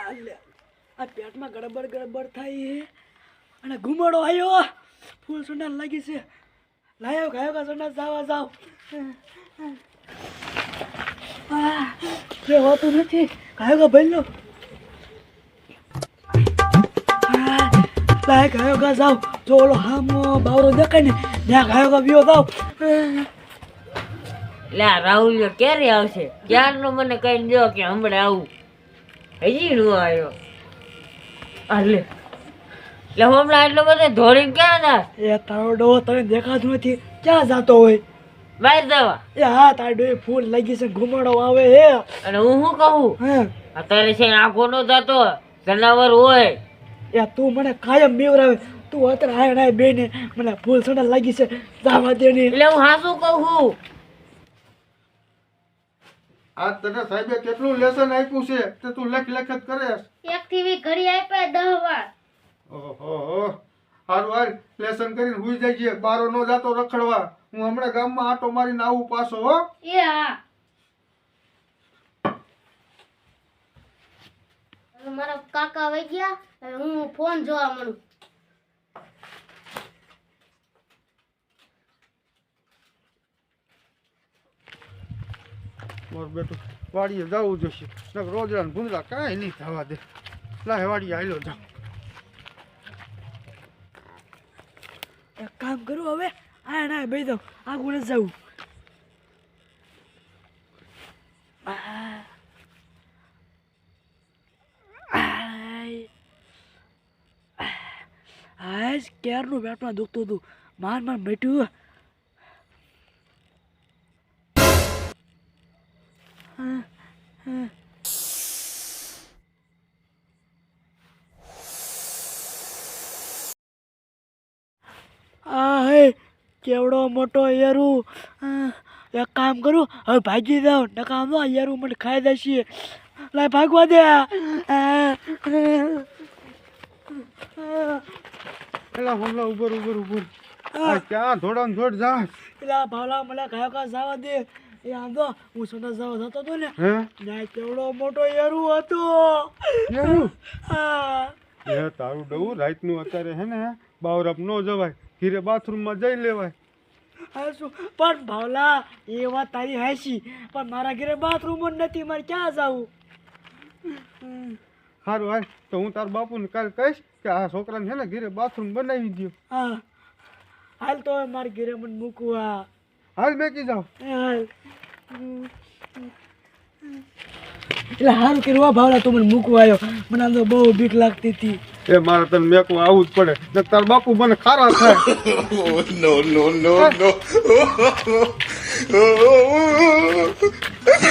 આ પેટમાં ગડબડ ગડબડ થાય અને ઘુમાડો આવ્યો ફૂલ સંડાસ લાગી છે લાયો ગાયો કા સંડાસ જાવ જે હોતું નથી ગાયો કા ભાઈ લો લાય ગાયો કા જાવ જો ઓલો હામો બાવરો દેખાય ને ત્યાં ગાયો કા બીઓ જાવ લે રાહુલ ક્યારે આવશે ક્યારનો મને કઈ દો કે હમણાં આવું હજી નું આવ્યો લે હમણાં એટલો બધો ધોળીને ક્યાં જા એ તારો ડો તને દેખાતું નથી ક્યાં જાતો હોય બહાર જવા એ હા તારો ડો ફૂલ લાગી છે ઘુમાડો આવે હે અને હું શું કહું અત્યારે છે આંખો નો જતો જનાવર હોય એ તું મને કાયમ બીવરાવે તું અત્યારે હાય નાય બેને મને ફૂલ સંડાસ લાગી છે જાવા દે ને એટલે હું હાસું કહું આ તને સાહેબે કેટલું લેસન આપ્યું છે તે તું લખ જ કરે એક થી 20 ઘડી આપ્યા 10 વાર ઓહો હારું હાલ લેસન કરીને હુઈ જાય છે બારો નો જાતો રખડવા હું હમણાં ગામમાં આટો મારીને આવું પાછો હો એ હા હવે મારા કાકા વઈ ગયા હવે હું ફોન જોવા મળું મારું બેટું વાડીએ જવું જોશે નકર રોજડા ને ભૂંદડા કાંઈ નહીં થવા દે લાય વાડીએ હાલ્યો જાઉં એક કામ કરું હવે હાય નાય બેસી જાઉં આગળ ન જાઉં આજ ક્યારનું પેટમાં દુખતું હતું માર બેઠું કેવડો મોટો યરું એક કામ કરું હવે ભાગી જાવ નકા આમ યરું મને ખાઈ દેશે લાય ભાગવા દે એલા હમણાં ઉભર ક્યાં ધોડા ધોડ જા પેલા ભાવલા મને ખાયો કા જવા દે એ આમ તો હું સંડાસ જવા જતો હતો ને ત્યાં કેવડો મોટો યરું હતો એ તારું ડવું રાતનું અત્યારે હે ને બાવરાપ ન જવાય ઘીરે બાથરૂમમાં જઈ લેવાય શું પણ ભાવલા એ વાત તારી હાસી પણ મારા ઘરે બાથરૂમ જ નથી મારે ક્યાં જવું સારું હાલ તો હું તાર બાપુને કાલ કહીશ કે આ છોકરાને છે ને ઘીરે બાથરૂમ બનાવી દો હા હાલ તો મારે ઘરે મને મૂકવા હાલ બેકી જાઓ હાલ એટલે હારું કર્યું ભાવલા તું મને મૂકવા આવ્યો મને આમ તો બહુ બીક લાગતી હતી એ મારે તને મેકવા આવવું જ પડે ને તાર બાપુ મને ખારા થાય no.